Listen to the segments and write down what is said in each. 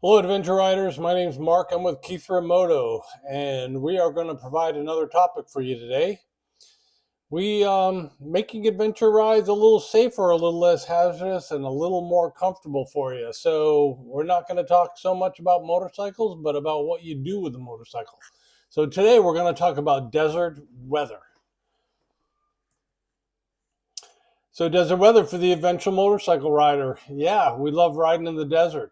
Hello, Adventure Riders. My name is Mark. I'm with Keith Remoto, and we are going to provide another topic for you today. We making adventure rides a little safer, a little less hazardous, and a little more comfortable for you. So we're not going to talk so much about motorcycles, but about what you do with the motorcycle. So today we're going to talk about desert weather. So desert weather for the adventure motorcycle rider. Yeah, we love riding in the desert.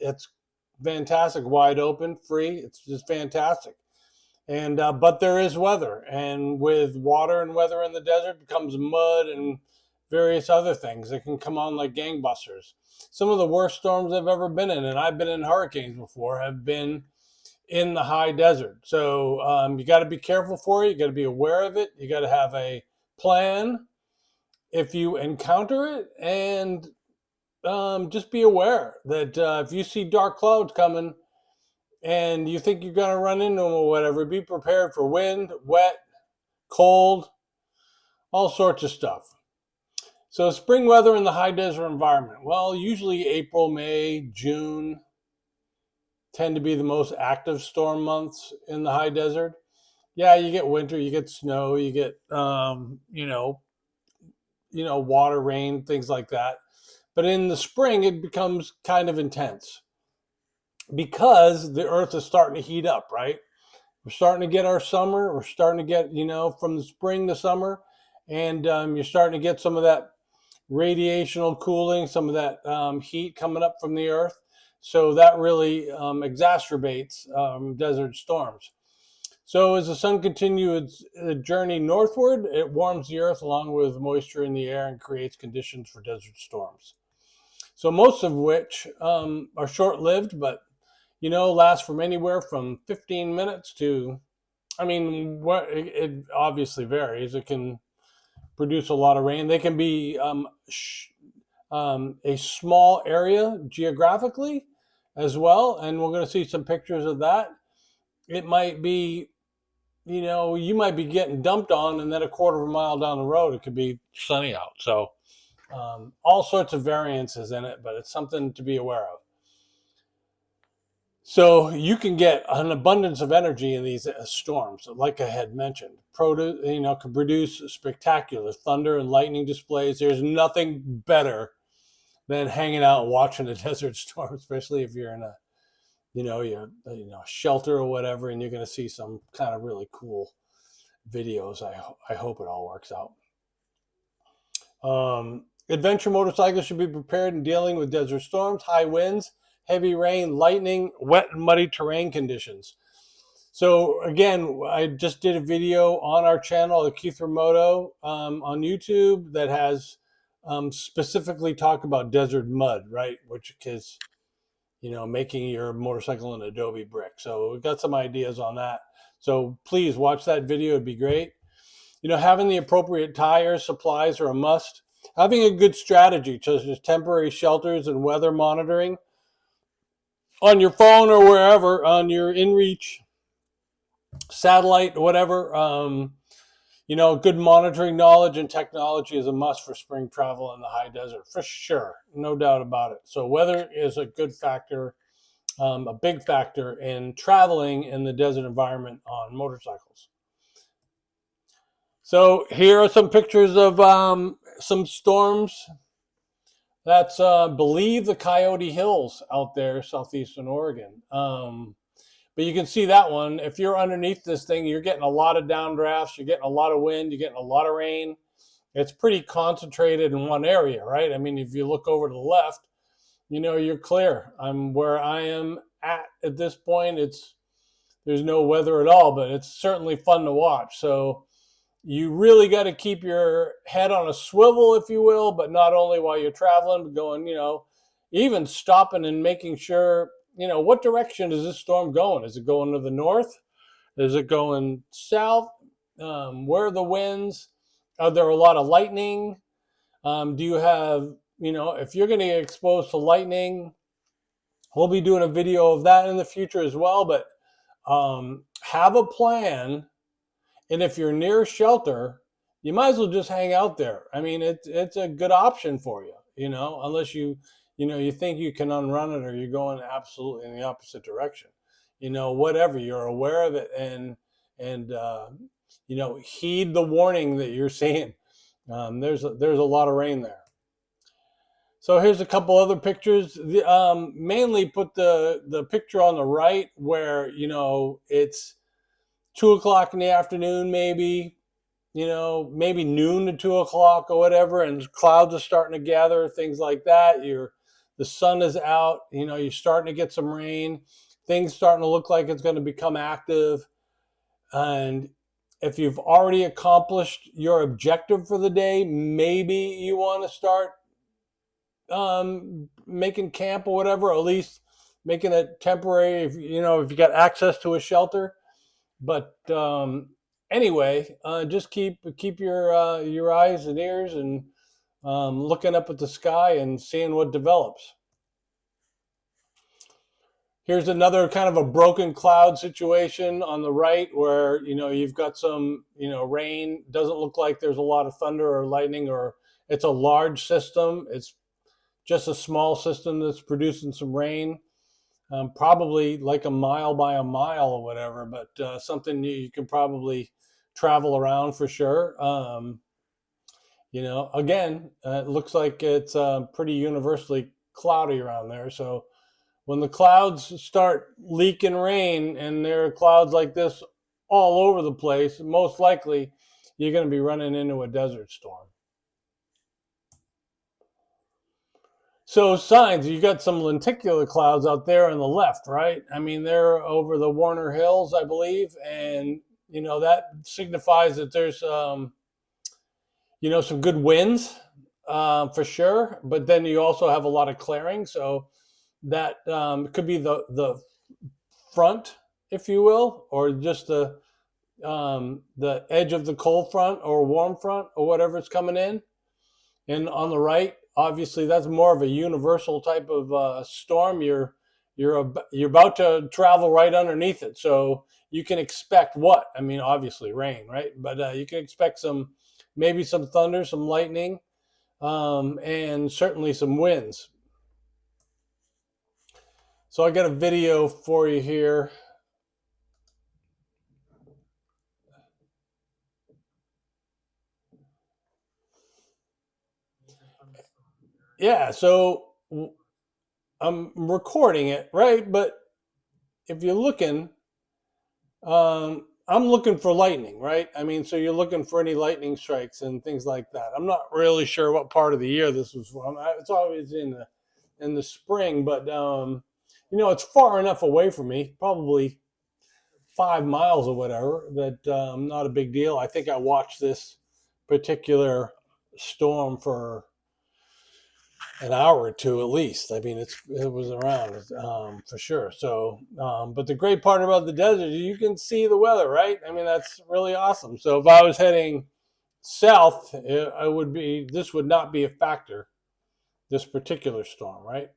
It's fantastic, wide open, free. It's just fantastic. And but there is weather, and with water and weather in the desert becomes mud and various other things that can come on like gangbusters. Some of the worst storms I've ever been in, and I've been in hurricanes before, have been in the high desert. So you got to be careful for it. You got to be aware of it. You got to have a plan if you encounter it, and just be aware that if you see dark clouds coming and you think you're going to run into them or whatever, be prepared for wind, wet, cold, all sorts of stuff. So spring weather in the high desert environment. Well, usually April, May, June tend to be the most active storm months in the high desert. Yeah, you get winter, you get snow, you get water, rain, things like that. But in the spring, it becomes kind of intense because the earth is starting to heat up, right? We're starting to get our summer. We're starting to get, from the spring to summer. And you're starting to get some of that radiational cooling, some of that heat coming up from the earth. So that really exacerbates desert storms. So as the sun continues its journey northward, it warms the earth along with moisture in the air and creates conditions for desert storms. So most of which are short-lived, but last from anywhere from 15 minutes to, it obviously varies. It can produce a lot of rain. They can be a small area geographically as well, and we're going to see some pictures of that. It might be, you might be getting dumped on, and then a quarter of a mile down the road, it could be sunny out. So all sorts of variances in it, but it's something to be aware of. So you can get an abundance of energy in these storms, like I had mentioned. Can produce spectacular thunder and lightning displays. There's nothing better than hanging out and watching a desert storm, especially if you're in a, shelter or whatever, and you're going to see some kind of really cool videos. I hope it all works out. Adventure motorcycles should be prepared in dealing with desert storms, high winds, heavy rain, lightning, wet and muddy terrain conditions. So again, I just did a video on our channel, the Keith Remoto, on YouTube that has specifically talked about desert mud, right? Which is, making your motorcycle an adobe brick. So we've got some ideas on that. So please watch that video. It'd be great. Having the appropriate tires, supplies are a must. Having a good strategy, such as temporary shelters and weather monitoring on your phone or wherever, on your InReach, satellite, whatever. Good monitoring knowledge and technology is a must for spring travel in the high desert, for sure. No doubt about it. So weather is a good factor, a big factor in traveling in the desert environment on motorcycles. So here are some pictures of some storms. That's, believe, the Coyote Hills out there, southeastern Oregon. But you can see that one. If you're underneath this thing, you're getting a lot of downdrafts. You're getting a lot of wind. You're getting a lot of rain. It's pretty concentrated in one area, right? I mean, if you look over to the left, you're clear. I'm where I am at this point. There's no weather at all, but it's certainly fun to watch. So you really got to keep your head on a swivel, if you will, but not only while you're traveling, but going, even stopping and making sure, what direction is this storm going? Is it going to the north? Is it going south? Where are the winds? Are there a lot of lightning? Do you have, if you're going to get exposed to lightning, we'll be doing a video of that in the future as well, but have a plan. And if you're near shelter, you might as well just hang out there. I mean, it's a good option for you, unless you you think you can unrun it, or you're going absolutely in the opposite direction. Whatever, you're aware of it, and heed the warning that you're seeing. There's a lot of rain there. So here's a couple other pictures. Mainly put the picture on the right where it's 2 o'clock in the afternoon, maybe maybe noon to 2 o'clock or whatever, and clouds are starting to gather, things like that. The sun is out. You're starting to get some rain. Things starting to look like it's going to become active, and if you've already accomplished your objective for the day, maybe you want to start making camp or whatever, or at least making it temporary if you got access to a shelter. But anyway, just keep your eyes and ears and looking up at the sky and seeing what develops. Here's another kind of a broken cloud situation on the right where you've got some rain. Doesn't look like there's a lot of thunder or lightning, or it's a large system. It's just a small system that's producing some rain, probably like a mile by a mile or whatever, but something you can probably travel around for sure. Again, it looks like it's pretty universally cloudy around there. So when the clouds start leaking rain, and there are clouds like this all over the place, most likely you're going to be running into a desert storm. So signs, you got some lenticular clouds out there on the left, right? I mean, they're over the Warner Hills, I believe, and that signifies that there's some good winds for sure. But then you also have a lot of clearing, so that could be the front, if you will, or just the edge of the cold front or warm front or whatever's coming in. And on the right, obviously, that's more of a universal type of storm. You're about to travel right underneath it, so you can expect what? I mean, obviously rain, right? But you can expect maybe some thunder, some lightning, and certainly some winds. So I got a video for you here. Yeah, so I'm recording it, right? But if you're looking, I'm looking for lightning, right? I mean, so you're looking for any lightning strikes and things like that. I'm not really sure what part of the year this was from. It's always in the spring, but it's far enough away from me, probably 5 miles or whatever, that not a big deal. I think I watched this particular storm for an hour or two at least. I mean, it was around for sure. So, but the great part about the desert is you can see the weather, right? I mean, that's really awesome. So if I was heading south, this would not be a factor, this particular storm, right?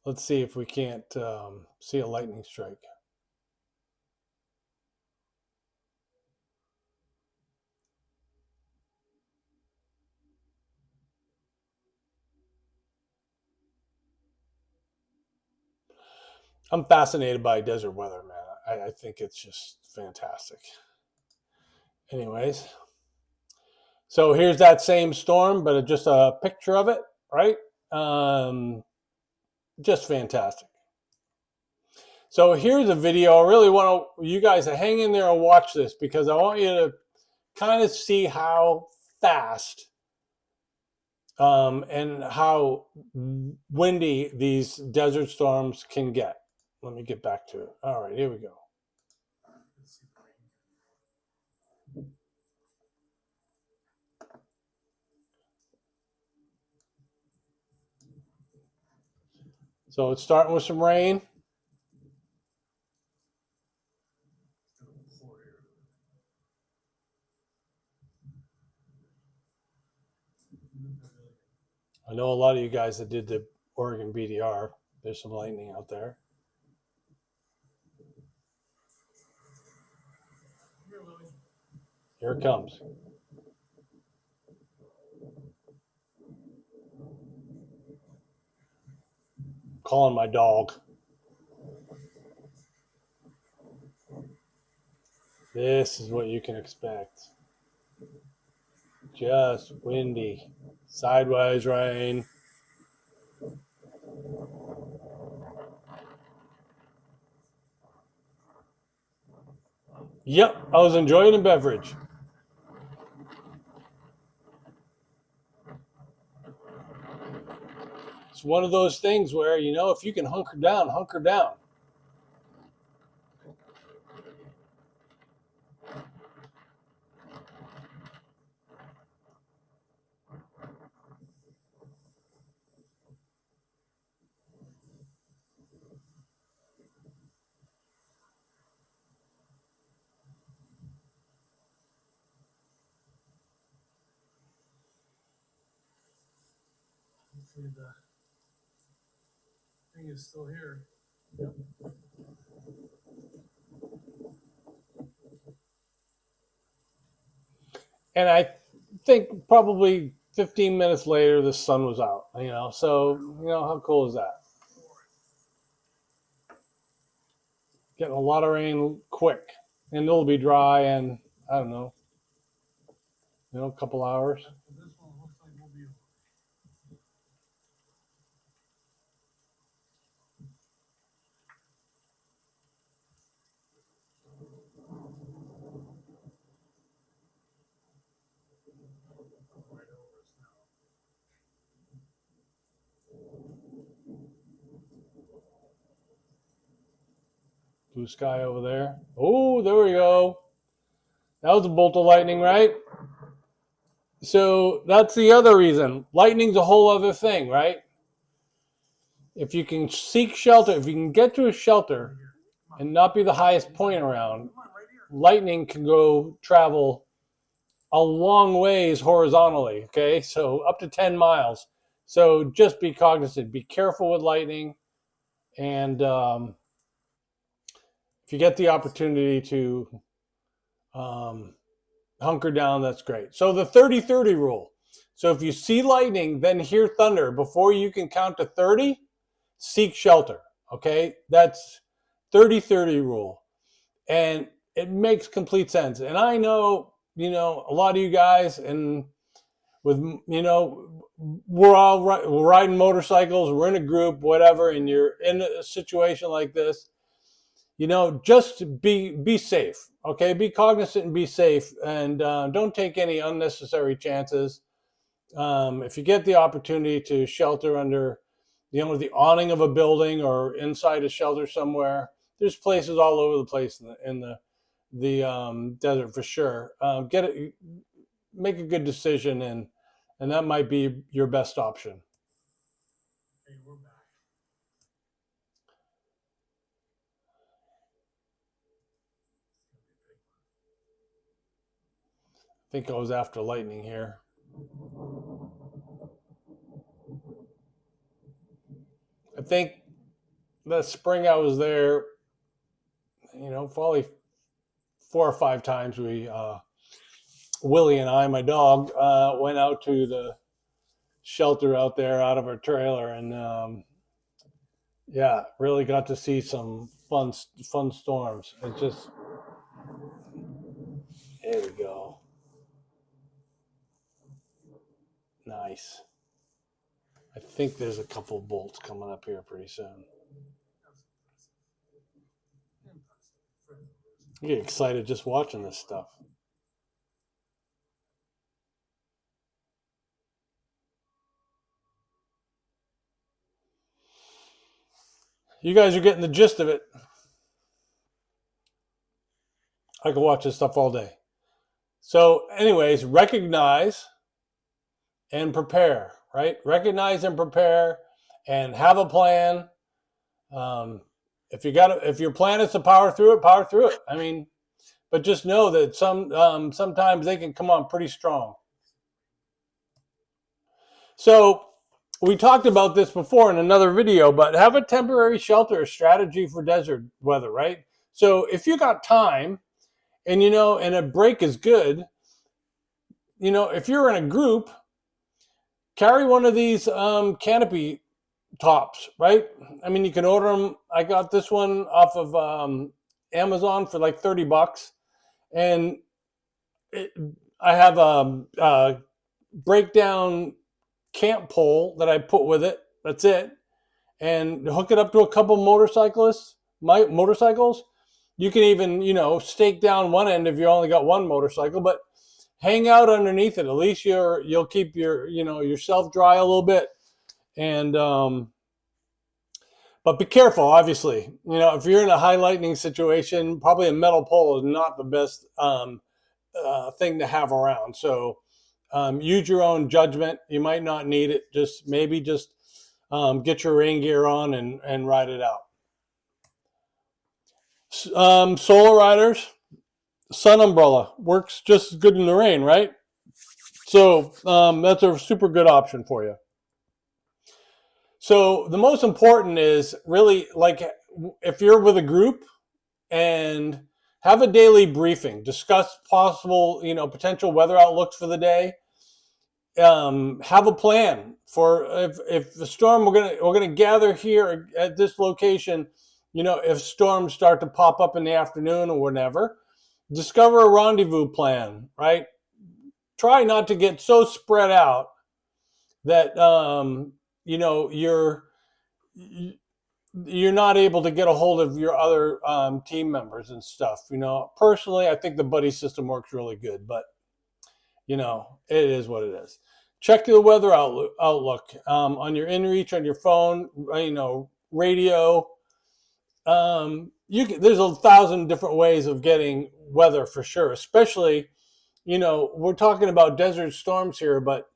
Let's see if we can't see a lightning strike. I'm fascinated by desert weather, man. I think it's just fantastic. Anyways, so here's that same storm, but just a picture of it, right? Just fantastic. So here's a video. I really want you guys to hang in there and watch this, because I want you to kind of see how fast and how windy these desert storms can get. Let me get back to it. All right, here we go. So it's starting with some rain. I know a lot of you guys that did the Oregon BDR. There's some lightning out there. Here it comes. calling my dog. This is what you can expect. Just windy. Sideways rain. Yep, I was enjoying a beverage. It's one of those things where, if you can hunker down, hunker down. Hopefully the thing is still here. Yep. And I think probably 15 minutes later, the sun was out. So how cool is that? Getting a lot of rain quick, and it'll be dry in, I don't know, a couple hours. This one looks like we'll be. Blue sky over there. Oh, there we go. That was a bolt of lightning, right? So that's the other reason. Lightning's a whole other thing, right? If you can seek shelter, if you can get to a shelter and not be the highest point around, lightning can go travel a long ways horizontally, okay? So up to 10 miles. So just be cognizant. Be careful with lightning. And if you get the opportunity to hunker down, that's great. So the 30-30 rule. So if you see lightning, then hear thunder. Before you can count to 30, seek shelter, okay? That's 30-30 rule. And it makes complete sense. And I know, a lot of you guys, and with, we're riding motorcycles, we're in a group, whatever, and you're in a situation like this, just be safe, okay? Be cognizant and be safe, and don't take any unnecessary chances. If you get the opportunity to shelter under, the awning of a building or inside a shelter somewhere, there's places all over the place in the desert for sure. Make a good decision, and that might be your best option. Hey, we're back. I think I was after lightning here. I think the spring I was there, probably 4 or 5 times Willie and I, my dog, went out to the shelter out there out of our trailer, and really got to see some fun storms. It's just, there we go. Nice. I think there's a couple bolts coming up here pretty soon. I get excited just watching this stuff. You guys are getting the gist of it. I could watch this stuff all day. So anyways, recognize and prepare, right? Recognize and prepare and have a plan. If your plan is to power through it. I mean, but just know that sometimes they can come on pretty strong. So we talked about this before in another video, but have a temporary shelter strategy for desert weather, right? So if you got time and, and a break is good, if you're in a group, carry one of these canopy tops, right? I mean, you can order them. I got this one off of Amazon for like $30, and it, I have a breakdown camp pole that I put with it. That's it, and hook it up to a couple motorcycles. You can even, stake down one end if you only got one motorcycle, but hang out underneath it. At least you'll keep yourself dry a little bit. And but be careful, obviously. If you're in a high lightning situation, probably a metal pole is not the best thing to have around. So use your own judgment. You might not need it. Just get your rain gear on and ride it out. Solar riders, sun umbrella works just as good in the rain, right? So that's a super good option for you. So the most important is really, like, if you're with a group, and have a daily briefing, discuss possible, potential weather outlooks for the day. Have a plan for if the storm, we're gonna gather here at this location. If storms start to pop up in the afternoon or whatever, discover a rendezvous plan, right? Try not to get so spread out that you're not able to get a hold of your other team members and stuff. Personally, I think the buddy system works really good, but it is what it is. Check the weather outlook on your inReach, on your phone, radio. There's 1,000 different ways of getting weather for sure. Especially, we're talking about desert storms here, but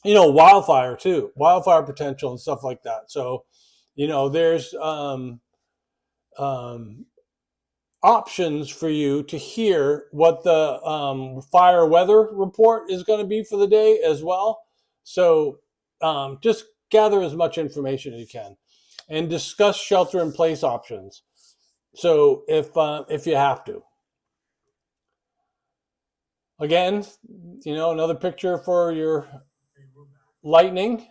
wildfire too, wildfire potential and stuff like that. So, there's options for you to hear what the fire weather report is going to be for the day as well. So just gather as much information as you can and discuss shelter in place options. So if you have to. Again, another picture for your lightning.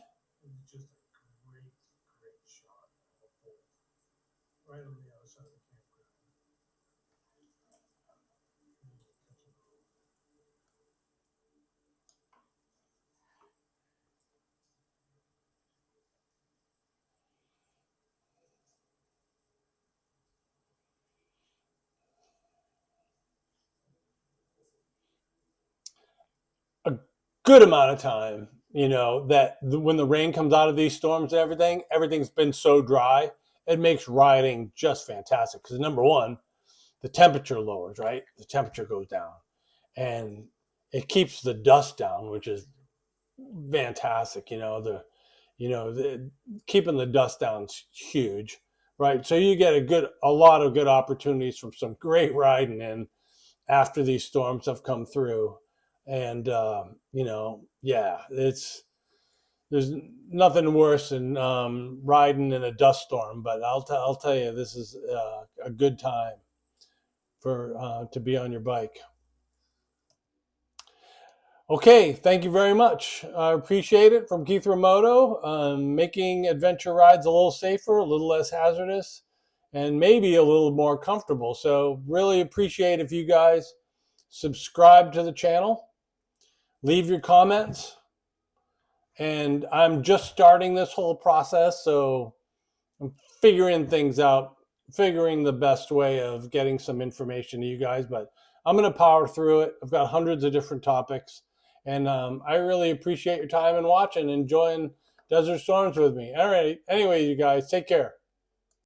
A good amount of time, that when the rain comes out of these storms and everything's been so dry, it makes riding just fantastic. Because number one, the temperature lowers, right? The temperature goes down, and it keeps the dust down, which is fantastic. Keeping the dust down is huge, right? So you get a lot of good opportunities from some great riding in after these storms have come through. And there's nothing worse than riding in a dust storm. But I'll tell you, this is a good time to be on your bike. Okay, thank you very much. I appreciate it. From Keith Remoto, making adventure rides a little safer, a little less hazardous, and maybe a little more comfortable. So really appreciate if you guys subscribe to the channel, leave your comments. And I'm just starting this whole process, so I'm figuring things out, figuring the best way of getting some information to you guys, but I'm going to power through it. I've got hundreds of different topics, and I really appreciate your time and watching, enjoying Desert Storms with me. All right. Anyway, you guys, take care.